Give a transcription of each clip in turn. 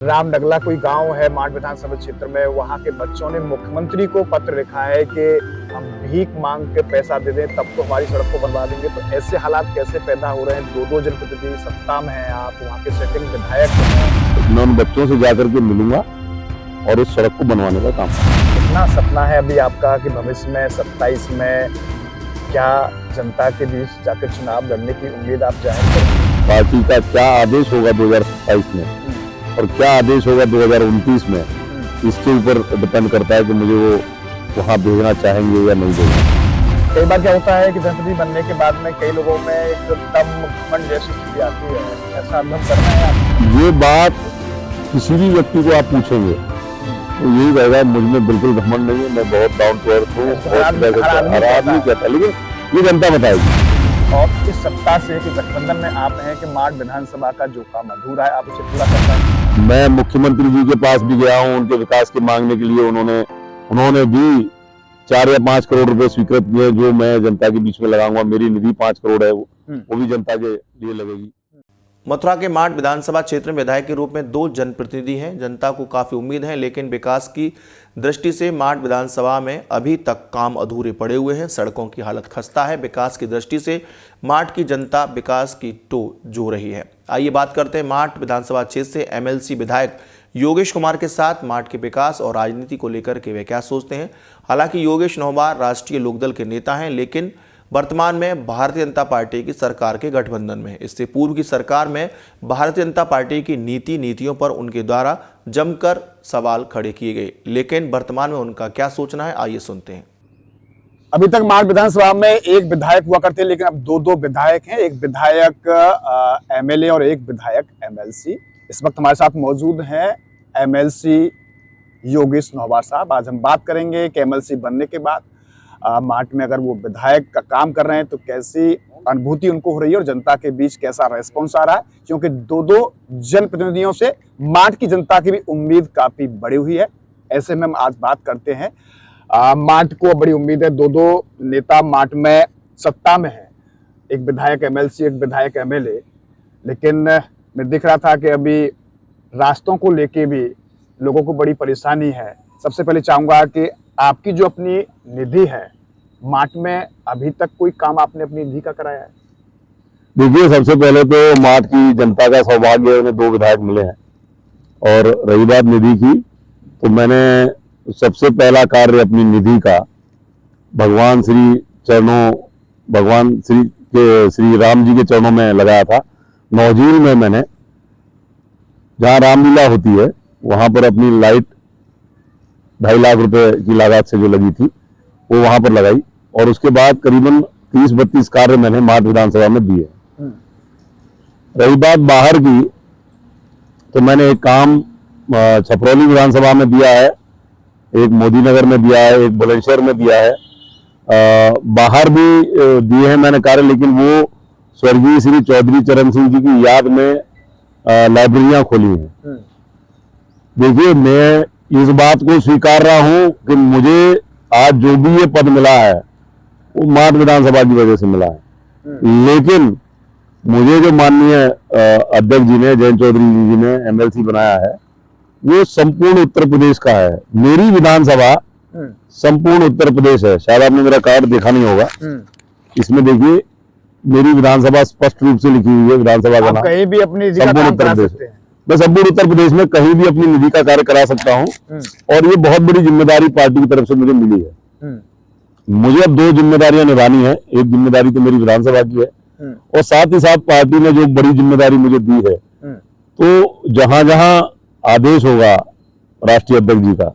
रामनगला कोई गांव है माठ विधानसभा क्षेत्र में, वहां के बच्चों ने मुख्यमंत्री को पत्र लिखा है कि हम भीख मांग के पैसा दे दें तब तो हमारी सड़क को बनवा देंगे। तो ऐसे हालात कैसे पैदा हो रहे हैं? दो जनप्रतिनिधि सत्ता में हैं, आप वहाँ के सिटिंग विधायक हैं। मैं उन बच्चों से जाकर के मिलूंगा और इस सड़क को बनवाने का काम। कितना सपना है अभी आपका कि भविष्य में 27 में क्या जनता के बीच जाकर चुनाव लड़ने की उम्मीद आप जाहिर करें? पार्टी का क्या आदेश होगा 2027 में और क्या आदेश होगा 2029 में, इसके ऊपर डिपेंड करता है कि मुझे वो वहाँ भेजना चाहेंगे या नहीं भेजना। कई बार क्या होता है कि जनप्रतिनिधि बनने के बाद में कई लोगों में एक दम घमंड जैसी स्थिति आती है, ऐसा अनुभव करना है आप? ये बात किसी भी व्यक्ति को आप पूछेंगे तो यही रहेगा, मुझ में बिल्कुल घमंड नहीं है, मैं बहुत डाउन टू अर्थ हूँ। हर आदमी कहता है, लेकिन ये जनता बताएगी। और इस सत्ता से कि गठबंधन में आप हैं कि माठ विधानसभा का जो काम अधूरा है आप उसे पूरा कर पाएंगे? मैं मुख्यमंत्री जी के पास भी गया हूँ, उनके विकास के मांगने के लिए। उन्होंने भी 4 या 5 करोड़ रुपए स्वीकृत किए, जो मैं जनता के बीच में लगाऊंगा। मेरी निधि 5 करोड़ है, वो भी जनता के लिए लगेगी। मथुरा के माठ विधानसभा क्षेत्र में विधायक के रूप में 2 जनप्रतिनिधि हैं। जनता को काफी उम्मीद है, लेकिन विकास की दृष्टि से माठ विधानसभा में अभी तक काम अधूरे पड़े हुए हैं। सड़कों की हालत खस्ता है। विकास की दृष्टि से माठ की जनता विकास की टो जो रही है। आइए बात करते हैं माठ विधानसभा क्षेत्र से एमएलसी विधायक योगेश कुमार के साथ माठ के विकास और राजनीति को लेकर के वे क्या सोचते हैं। हालांकि योगेश 9 बार राष्ट्रीय लोकदल के नेता हैं, लेकिन वर्तमान में भारतीय जनता पार्टी की सरकार के गठबंधन में। इससे पूर्व की सरकार में भारतीय जनता पार्टी की नीतियों पर उनके द्वारा जमकर सवाल खड़े किए गए, लेकिन वर्तमान में उनका क्या सोचना है, आइए सुनते हैं। अभी तक माठ विधानसभा में एक विधायक हुआ करते, लेकिन अब 2 विधायक हैं, एक विधायक एमएलए और एक विधायक एमएलसी। इस वक्त हमारे साथ मौजूद हैं एमएलसी योगेश नौबार साहब। आज हम बात करेंगे कि एमएलसी बनने के बाद माठ में अगर वो विधायक का काम कर रहे हैं तो कैसी अनुभूति उनको हो रही है और जनता के बीच कैसा रेस्पॉन्स आ रहा है, क्योंकि 2 जनप्रतिनिधियों से माठ की जनता की भी उम्मीद काफी बढ़ी हुई है। ऐसे में हम आज बात करते हैं, माठ को बड़ी उम्मीद है। 2 नेता माठ में सत्ता में है, एक विधायक एमएलसी, एक विधायक एमएलए। लेकिन मैं देख रहा था कि अभी रास्तों को लेके भी लोगों को बड़ी परेशानी है। सबसे पहले चाहूंगा कि आपकी जो अपनी निधि है माठ में, अभी तक कोई काम आपने अपनी निधि का कराया है? देखिए, सबसे पहले तो माठ की जनता का सौभाग्य है, उन्हें 2 विधायक मिले हैं। और रही बात निधि की, तो मैंने सबसे पहला कार्य अपनी निधि का भगवान श्री राम जी के चरणों में लगाया था। नौझील में मैंने, जहाँ रामलीला होती है, वहां पर अपनी लाइट 2.5 लाख रुपए की लागत से जो लगी थी वो वहां पर लगाई। और उसके बाद करीबन 30-32 कार्य मैंने माठ विधानसभा में दिए। रही बात बाहर की, तो मैंने एक काम छपरौली विधानसभा में दिया है, एक मोदी नगर में दिया है, एक बुलंदशहर में दिया है। बाहर भी दिए हैं मैंने कार्य, लेकिन वो स्वर्गीय श्री चौधरी चरण सिंह जी की याद में लाइब्रेरियां खोली हैं। देखिए, मैं इस बात को स्वीकार रहा हूं कि मुझे आज जो भी ये पद मिला है वो माठ विधानसभा की वजह से मिला है। लेकिन मुझे जो माननीय अध्यक्ष जी ने, जयंत चौधरी जी ने एमएलसी बनाया है, वो संपूर्ण उत्तर प्रदेश का है। मेरी विधानसभा संपूर्ण उत्तर प्रदेश है। शायद आपने मेरा कार्ड देखा नहीं होगा, इसमें देखिए मेरी विधानसभा स्पष्ट रूप से लिखी हुई है। विधानसभा का नाम कहीं भी अपनी संपूर्ण उत्तर प्रदेश, मैं संपूर्ण उत्तर प्रदेश में कहीं भी अपनी निधि का कार्य करा सकता हूं। और ये बहुत बड़ी जिम्मेदारी पार्टी की तरफ से मुझे मिली है। मुझे अब 2 जिम्मेदारियां निभानी है। एक जिम्मेदारी तो मेरी विधानसभा की है, और साथ ही साथ पार्टी ने जो बड़ी जिम्मेदारी मुझे दी है, तो जहां जहां आदेश होगा राष्ट्रीय अध्यक्ष जी का,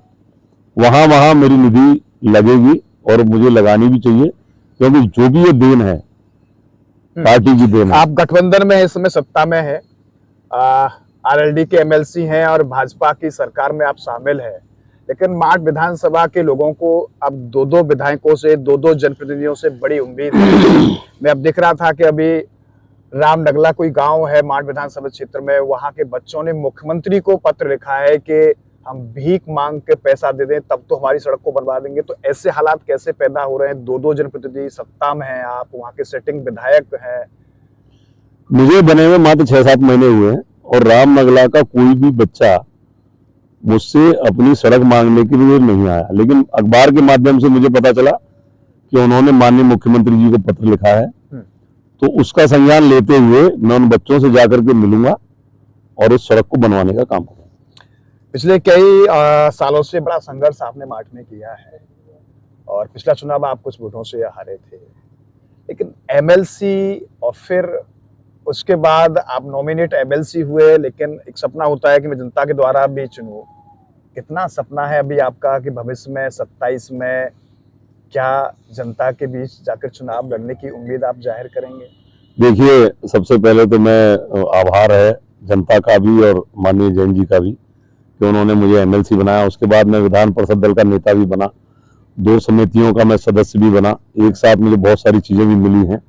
वहां वहां मेरी निधि लगेगी और मुझे लगानी भी चाहिए, क्योंकि जो भी ये देन है पार्टी की देन है। आप गठबंधन में इस समय सत्ता में है, आरएलडी के एमएलसी हैं और भाजपा की सरकार में आप शामिल हैं, लेकिन माठ विधानसभा के लोगों को अब 2 विधायकों से, 2 जनप्रतिनिधियों से बड़ी उम्मीद है। मैं अब देख रहा था कि अभी रामनगला कोई गांव है माठ विधानसभा क्षेत्र में, वहां के बच्चों ने मुख्यमंत्री को पत्र लिखा है कि हम भीख मांग के पैसा दे दें तब तो हमारी सड़क को बनवा देंगे। तो ऐसे हालात कैसे पैदा हो रहे हैं? 2 जनप्रतिनिधि सत्ता में हैं, आप वहाँ के सिटिंग विधायक हैं। मुझे बने हुए मात्र 6-7 महीने हुए हैं, और रामनगला का कोई भी बच्चा मुझसे अपनी सड़क मांगने के लिए नहीं आया, लेकिन अखबार के माध्यम से मुझे पता चला कि उन्होंने माननीय मुख्यमंत्री जी को पत्र लिखा है, तो उसका संज्ञान लेते हुए मैं उन बच्चों से जाकर के मिलूंगा और उस सड़क को बनवाने का काम करूंगा। पिछले कई सालों से बड़ा संघर्ष आपने मार्ट में किया है और पिछला चुनाव आप कुछ वोटों से हारे थे, लेकिन एमएलसी और फिर उसके बाद आप नॉमिनेट एमएलसी हुए, लेकिन एक सपना होता है कि मैं जनता के द्वारा भी चुनूं। कितना सपना है अभी आपका कि भविष्य में 27 में क्या जनता के बीच जाकर चुनाव लड़ने की उम्मीद आप जाहिर करेंगे? देखिए, सबसे पहले तो मैं आभार है जनता का भी और माननीय जैन जी का भी कि उन्होंने मुझे एमएलसी बनाया। उसके बाद मैं विधान परिषद दल का नेता भी बना, 2 समितियों का मैं सदस्य भी बना, एक साथ मुझे बहुत सारी चीज़ें भी मिली हैं।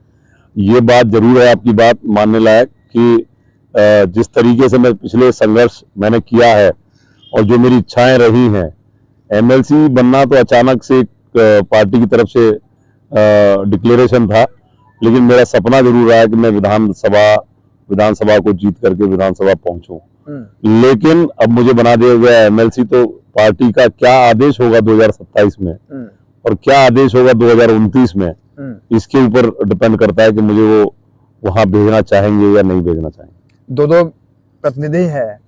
ये बात जरूर है, आपकी बात मानने लायक कि जिस तरीके से मैं पिछले संघर्ष मैंने किया है और जो मेरी इच्छाएं रही हैं, एमएलसी बनना तो अचानक से पार्टी की तरफ से डिक्लेरेशन था, लेकिन मेरा सपना जरूर रहा है कि मैं विधानसभा को जीत करके विधानसभा पहुंचूं। लेकिन अब मुझे बना दिया गया एमएलसी, तो पार्टी का क्या आदेश होगा 2027 में और क्या आदेश होगा 2029 में, इसके ऊपर डिपेंड करता है कि मुझे वो वहां भेजना चाहेंगे या नहीं भेजना चाहेंगे। 2 प्रतिनिधि है।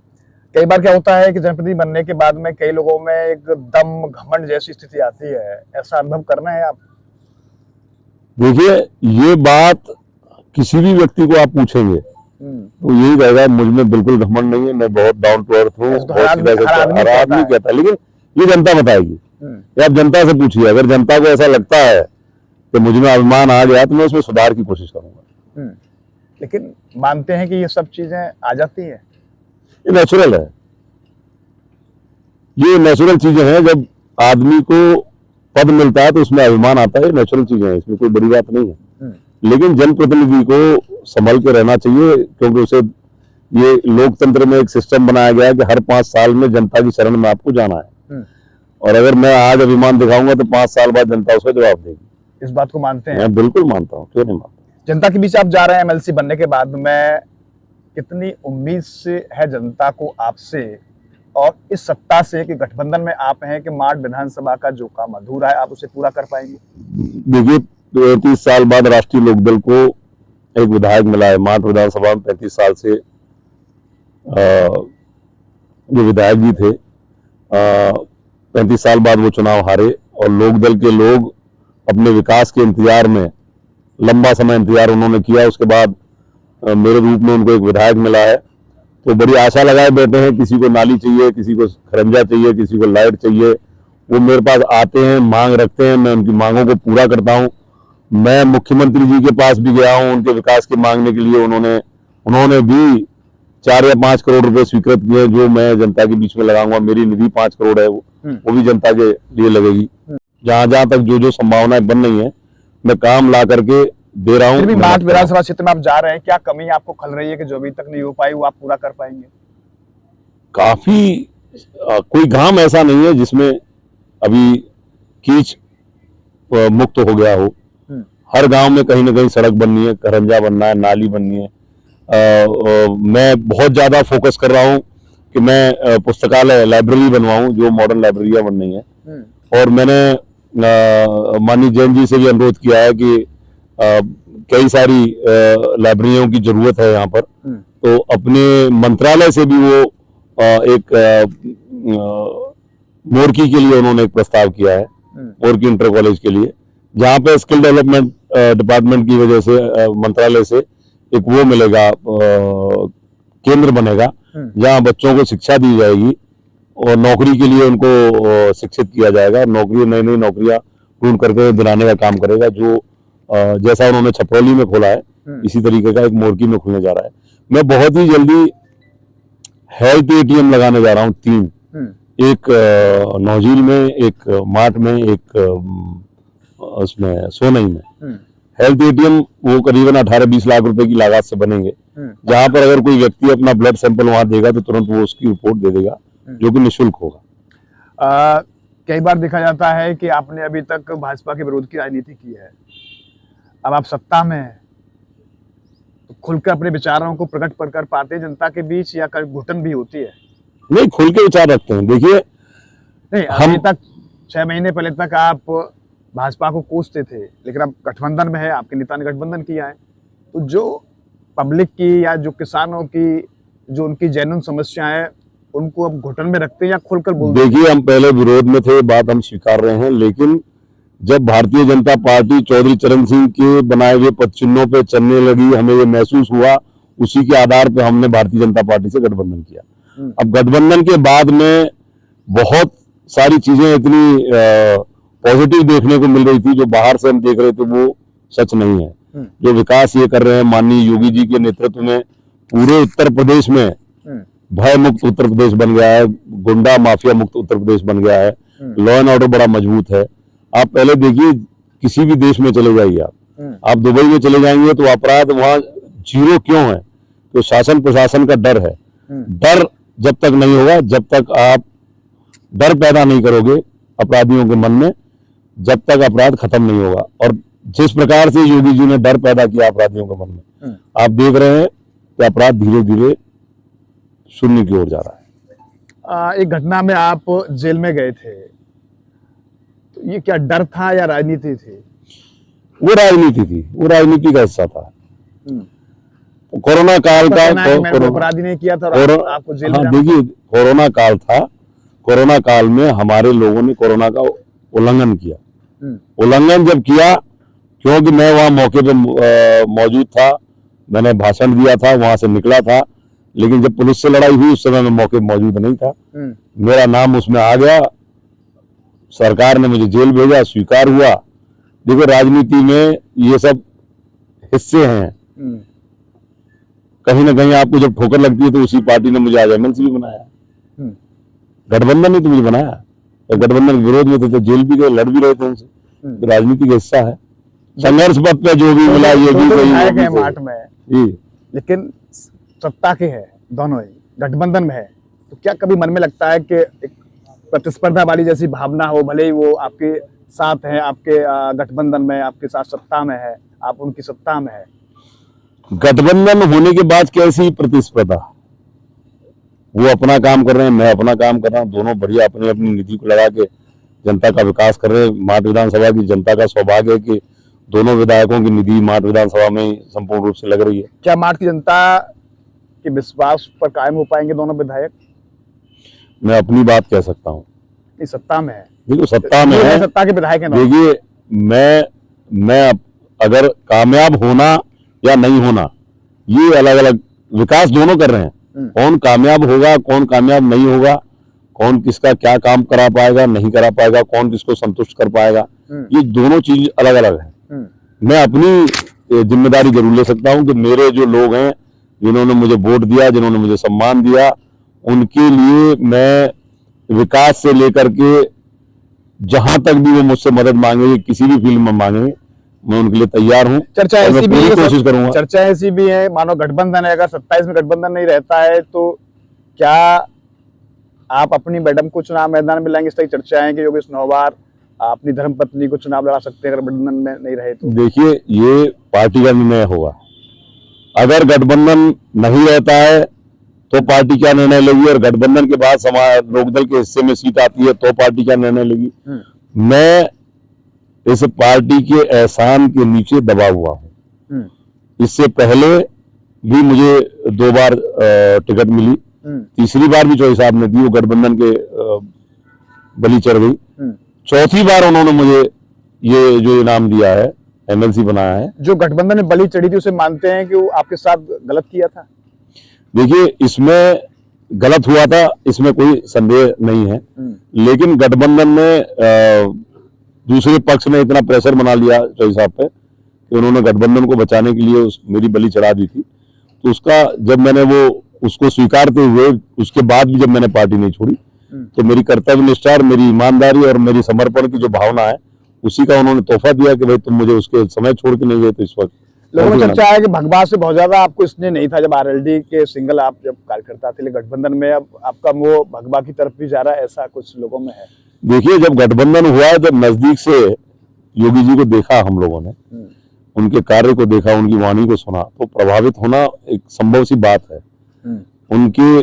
कई बार क्या होता है कि जनप्रतिनिधि बनने के बाद में कई लोगों में एक दम घमंड जैसी स्थिति आती है, ऐसा अनुभव करना है आप? देखिए, ये बात किसी भी व्यक्ति को आप पूछेंगे तो यही रहेगा, मुझ में बिल्कुल घमंड नहीं है, मैं बहुत डाउन टू अर्थ हूँ। हर आदमी कहता है, लेकिन ये जनता बताएगी। ये आप जनता से पूछिए, अगर जनता को ऐसा लगता है कि मुझ में अभिमान आ गया तो मैं उसमें सुधार की कोशिश करूंगा। लेकिन मानते हैं कि ये सब चीजें आ जाती है, ये नेचुरल है, ये नेचुरल चीजें हैं। जब आदमी को पद मिलता है तो उसमें अभिमान आता है, नेचुरल चीजें हैं, इसमें कोई बड़ी बात नहीं है। लेकिन जनप्रतिनिधि को संभल के रहना चाहिए, क्योंकि उसे ये लोकतंत्र में एक सिस्टम बनाया गया है कि हर 5 साल में जनता की शरण में आपको जाना है, और अगर मैं आज अभिमान दिखाऊंगा तो 5 साल बाद जनता उसका जवाब देगी। इस बात को मानते हैं? मैं बिल्कुल मानता हूँ, क्यों नहीं मानता। जनता के बीच आप जा रहे हैं एमएलसी बनने के बाद में, कितनी उम्मीद से है जनता को आपसे और इस सत्ता से कि गठबंधन में आप हैं कि मार्ट विधानसभा का जो काम अधूरा है आप उसे पूरा कर पाएंगे? देखिए, 35 साल बाद राष्ट्रीय लोकदल को एक विधायक मिला है। मार्ट विधानसभा में 35 साल से जो विधायक जी थे, 35 साल बाद वो चुनाव हारे और लोकदल के लोग अपने विकास के इंतजार में लंबा समय इंतजार उन्होंने किया। उसके बाद मेरे रूप में उनको एक विधायक मिला है, तो बड़ी आशा लगाए बैठे हैं। किसी को नाली चाहिए, किसी को खरंजा चाहिए, किसी को लाइट चाहिए, वो मेरे पास आते हैं, मांग रखते हैं, मैं उनकी मांगों को पूरा करता हूं। मैं मुख्यमंत्री जी के पास भी गया हूं उनके विकास के मांगने के लिए, उन्होंने भी 4 या 5 करोड़ रुपए स्वीकृत किए, जो मैं जनता के बीच में लगाऊंगा। मेरी निधि 5 करोड़ है, वो भी जनता के लिए लगेगी। जहां जहां तक जो संभावनाएं बन रही है, मैं काम ला करके दे रहा हूँ। मार्ट विधानसभा क्षेत्र में आप जा रहे हैं, क्या कमी आपको खल रही है कि जो अभी तक नहीं हो पाई वो आप पूरा कर पाएंगे? काफी कोई गांव ऐसा नहीं है जिसमें अभी कीच मुक्त हो गया हो। हर गांव में कहीं ना कहीं सड़क बननी है, खरंजा बनना है, नाली बननी है। मैं बहुत ज्यादा फोकस कर रहा हूं कि मैं पुस्तकालय लाइब्रेरी बनवाऊं, जो मॉडर्न लाइब्रेरियां बन रही हैं। और मैंने माननीय जैन जी से भी अनुरोध किया है कि कई सारी लाइब्रेरियों की जरूरत है यहाँ पर, तो अपने मंत्रालय से भी वो एक मोरकी के लिए उन्होंने एक प्रस्ताव किया है, मोरकी इंटर कॉलेज के लिए, जहाँ पे स्किल डेवलपमेंट डिपार्टमेंट की वजह से मंत्रालय से एक वो मिलेगा, केंद्र बनेगा जहाँ बच्चों को शिक्षा दी जाएगी और नौकरी के लिए उनको शिक्षित किया जाएगा। नई नई नौकरियां ढूंढ करके दिलाने का काम करेगा, जो जैसा उन्होंने छपरौली में खोला है इसी तरीके का एक मोरकी में खुलने जा रहा है। मैं बहुत ही जल्दी हेल्थ एटीएम लगाने जा रहा हूँ 3, एक नौजील में, एक मार्ट में, एक उसमें सोनई में। हेल्थ एटीएम वो करीबन 18-20 लाख रुपए की लागत से बनेंगे, जहां पर अगर कोई व्यक्ति अपना ब्लड सैंपल वहां देगा तो तुरंत वो उसकी रिपोर्ट दे देगा, जो कि निःशुल्क होगा। कई बार देखा जाता है कि आपने अभी तक भाजपा के विरोध की राजनीति की है, अब आप सत्ता में हैं तो खुलकर अपने विचारों को प्रकट कर पाते हैं जनता के बीच, या कभी घुटन भी होती है? नहीं, खुल के विचार रखते हैं। देखिए नहीं, अभी तक 6 महीने पहले तक आप भाजपा को कोसते थे, लेकिन अब गठबंधन में है, आपके नेता ने गठबंधन किया है, तो जो पब्लिक की या जो किसानों की जो उनकी जेन्युइन समस्या है उनको अब घुटन में रखते हैं या खुलकर बोलते हैं? देखिए, हम पहले विरोध में थे, बात हम स्वीकार रहे हैं, लेकिन जब भारतीय जनता पार्टी चौधरी चरण सिंह के बनाए हुए पद चिन्हों पे चलने लगी, हमें ये महसूस हुआ, उसी के आधार पे हमने भारतीय जनता पार्टी से गठबंधन किया। अब गठबंधन के बाद में बहुत सारी चीजें इतनी पॉजिटिव देखने को मिल रही थी, जो बाहर से हम देख रहे थे वो सच नहीं है। जो विकास ये कर रहे हैं माननीय योगी जी के नेतृत्व में, पूरे उत्तर प्रदेश में भय मुक्त उत्तर प्रदेश बन गया है, गुंडा माफिया मुक्त उत्तर प्रदेश बन गया है, लॉ एंड ऑर्डर बड़ा मजबूत है। आप पहले देखिए, किसी भी देश में चले जाइए, आप दुबई में चले जाएंगे तो अपराध वहां जीरो क्यों है? तो शासन प्रशासन का डर है। डर जब तक नहीं होगा, जब तक आप डर पैदा नहीं करोगे अपराधियों के मन में, जब तक अपराध खत्म नहीं होगा। और जिस प्रकार से योगी जी ने डर पैदा किया अपराधियों के मन में, आप देख रहे हैं कि अपराध धीरे धीरे शून्य की ओर जा रहा है। एक घटना में आप जेल में गए थे, तो ये क्या डर था या राजनीति थी? वो राजनीति थी, वो राजनीति का हिस्सा था। कोरोना काल का मैंने अपराधी नहीं किया था और आपको जेल में देखिए, कोरोना काल था, कोरोना काल में हमारे लोगों ने कोरोना का उल्लंघन किया। उल्लंघन जब किया, क्योंकि मैं वहां मौके पे मौजूद था, मैंने भाषण दिया था, वहां से निकला था, लेकिन जब पुलिस से लड़ाई हुई उस समय मैं मौके पे मौजूद नहीं था। मेरा नाम उसमें आ गया, सरकार ने मुझे जेल भेजा, स्वीकार हुआ। देखो, राजनीति में ये सब हिस्से हैं। कहीं ना कहीं आपको जब ठोकर लगती है तो उसी पार्टी ने मुझे आज एमएलसी भी बनाया, गठबंधन ने तो मुझे बनाया। तो गठबंधन के विरोध में थे तो जेल भी गए, लड़ भी रहे थे उनसे। तो राजनीति का हिस्सा है, संघर्ष पथ पे जो भी मिला ये भी सही है मार्ट में जी, लेकिन सत्ता के है दोनों ही, गठबंधन में है, तो क्या कभी मन में लगता है कि एक प्रतिस्पर्धा वाली जैसी भावना हो, भले ही वो आपके साथ है, आपके गठबंधन में, आपके साथ सत्ता में है, आप उनकी सत्ता में है? गठबंधन होने के बाद कैसी प्रतिस्पर्धा? वो अपना काम कर रहे हैं, मैं अपना काम कर रहा हूँ, दोनों बढ़िया अपनी अपनी निधि को लगा के जनता का विकास कर रहे हैं। माट विधानसभा की जनता का सौभाग्य है कि दोनों विधायकों की निधि माट विधानसभा में संपूर्ण रूप से लग रही है। क्या माट की जनता के विश्वास पर कायम हो पाएंगे दोनों विधायक? मैं अपनी बात कह सकता हूँ, इस सत्ता में है। देखो, सत्ता में है, सत्ता के विधायक है। देखिए, मैं अगर कामयाब होना या नहीं होना, ये अलग अलग, विकास दोनों कर रहे हैं। कौन कामयाब होगा, कौन कामयाब नहीं होगा, कौन किसका क्या काम करा पाएगा, नहीं करा पाएगा, कौन किसको संतुष्ट कर पाएगा, ये दोनों चीज अलग अलग है। मैं अपनी जिम्मेदारी जरूर ले सकता हूं कि मेरे जो लोग हैं, जिन्होंने मुझे वोट दिया, जिन्होंने मुझे सम्मान दिया, उनके लिए मैं विकास से लेकर के जहां तक भी वो मुझसे मदद मांगेंगे, किसी भी फील्ड में मांगेंगे, मैं उनके लिए तैयार हूं। चर्चा ऐसी भी है, कोशिश करूंगा। चर्चा ऐसी भी है, मानो गठबंधन है, अगर 27 में गठबंधन नहीं रहता है तो क्या आप अपनी मैडम को चुनाव मैदान में लाएंगे? इस तरह की चर्चा है कि योगेश नौवार अपनी धर्मपत्नी को चुनाव लड़ा सकते हैं अगर गठबंधन में नहीं रहे तो। देखिए, ये पार्टी का निर्णय होगा। अगर गठबंधन नहीं रहता है तो पार्टी क्या निर्णय लेगी, और गठबंधन के बाद समाज लोकदल के हिस्से में सीट आती है तो पार्टी क्या निर्णय लेगी। मैं इस पार्टी के एहसान के नीचे दबा हुआ हूं। इससे पहले भी मुझे 2 बार टिकट मिली, तीसरी बार भी चौधरी साहब ने दी, वो गठबंधन के बलि चढ़ गई। चौथी बार उन्होंने मुझे ये जो इनाम दिया है, एमएलसी बनाया है। जो गठबंधन में बलि चढ़ी थी उसे मानते हैं कि वो आपके साथ गलत किया था? देखिए, इसमें गलत हुआ था, इसमें कोई संदेह नहीं है, लेकिन गठबंधन में दूसरे पक्ष ने इतना प्रेशर बना लिया चौधरी साहब पे कि उन्होंने गठबंधन को बचाने के लिए मेरी बलि चढ़ा दी थी। तो उसका जब मैंने उसको स्वीकारते हुए, उसके बाद भी जब मैंने पार्टी नहीं छोड़ी, तो मेरी कर्तव्य निष्ठा, मेरी ईमानदारी और मेरी समर्पण की जो भावना है, उसी का उन्होंने तोहफा दिया कि भाई तुम मुझे उसके समय छोड़ के नहीं गए। तो इस वक्त लोगों में चर्चा है कि भगवा से बहुत ज्यादा आपको इसलिए नहीं था, जब आरएलडी के सिंगल आप जब कार्यकर्ता थे, लेकिन गठबंधन में अब आपका वो भगवा की तरफ भी जा रहा है, ऐसा कुछ लोगों में है। देखिए, जब गठबंधन हुआ है, जब नजदीक से योगी जी को देखा हम लोगों ने, उनके कार्य को देखा, उनकी वाणी को सुना, तो प्रभावित होना एक संभव सी बात है। उनके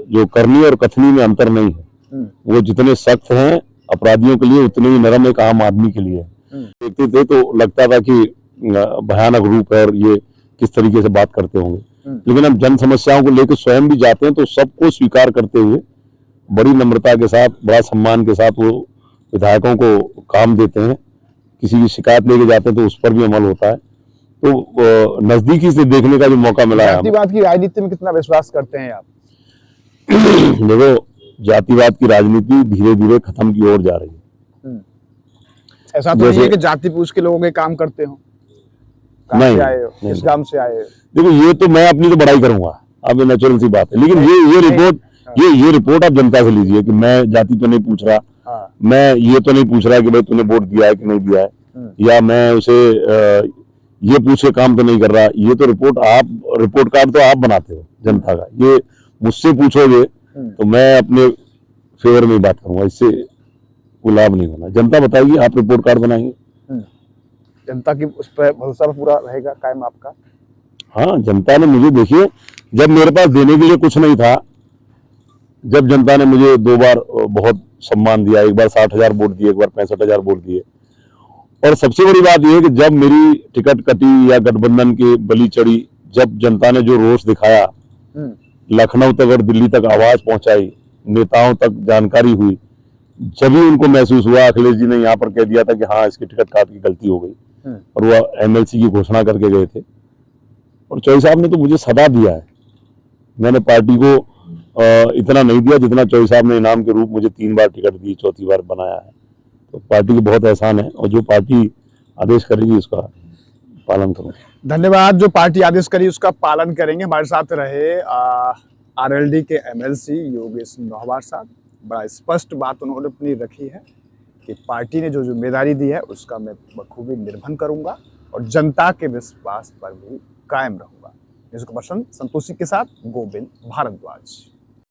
जो करनी और कथनी में अंतर नहीं है। वो जितने सख्त हैं अपराधियों के लिए उतने ही नरम एक आम आदमी के लिए। देखते थे तो लगता था कि भयानक रूप है और ये किस तरीके से बात करते होंगे, लेकिन अब जन समस्याओं को लेकर स्वयं भी जाते हैं तो सबको स्वीकार करते हुए बड़ी नम्रता के साथ, बड़ा सम्मान के साथ वो विधायकों को काम देते हैं। किसी की शिकायत लेके जाते हैं तो उस पर भी अमल होता है। तो नजदीकी से देखने का जो मौका मिला है। जातिवाद की राजनीति में कितना विश्वास करते हैं आप? देखो, जातिवाद की राजनीति धीरे धीरे खत्म की ओर जा रही है। ऐसा तो नहीं है कि जाति पूछ के लोगों के काम करते हो? नहीं, आए हो, किस गांव से आए हो? देखो, ये तो मैं अपनी तो बड़ाई करूंगा, अब ये नेचुरल सी बात है, लेकिन ये रिपोर्ट आप जनता से लीजिए कि मैं जाति तो नहीं पूछ रहा। मैं ये तो नहीं पूछ रहा कि भाई तूने वोट दिया है कि नहीं दिया है, या मैं उसे ये पूछ के काम तो नहीं कर रहा। ये तो रिपोर्ट कार्ड तो आप बनाते हो जनता का। ये मुझसे पूछोगे तो मैं अपने फेवर में बात करूंगा, इससे कोई लाभ नहीं होना। जनता बताएगी, आप रिपोर्ट कार्ड बनाएंगे। जनता की उस पर भरोसा पूरा रहेगा कायम आपका? हाँ, जनता ने मुझे, देखिए, जब मेरे पास देने के लिए कुछ नहीं था, जब जनता ने मुझे 2 बार बहुत सम्मान दिया, एक बार 60,000 वोट दिए, एक बार 65,000 वोट दिए, और सबसे बड़ी बात यह है कि जब मेरी टिकट कटी या गठबंधन की बलि चढ़ी, जब जनता ने जो रोष दिखाया, लखनऊ तक और दिल्ली तक आवाज पहुंचाई, नेताओं तक जानकारी हुई, जब ही उनको महसूस हुआ, अखिलेश जी ने यहाँ पर कह दिया था कि हाँ, इसकी टिकट काट की गलती हो गई, और वो एमएलसी की घोषणा करके गए थे। और चौधरी साहब ने तो मुझे सदा दिया है। मैंने पार्टी को इतना नहीं दिया जितना चौधरी साहब ने इनाम के रूप मुझे 3 बार टिकट दी, 4थी बार बनाया है। तो पार्टी की बहुत एहसान है, और जो पार्टी आदेश करेगी उसका पालन करूंगा। धन्यवाद। जो पार्टी आदेश करी उसका पालन करेंगे। हमारे साथ रहे आरएलडी के एमएलसी योगेश नौहवार साहब। बड़ा स्पष्ट बात उन्होंने अपनी रखी है कि पार्टी ने जो जिम्मेदारी दी है उसका मैं बखूबी निर्वहन करूंगा और जनता के विश्वास पर भी कायम रहूंगा। न्यूज़ पर्सन संतोषी के साथ गोविंद भारद्वाज।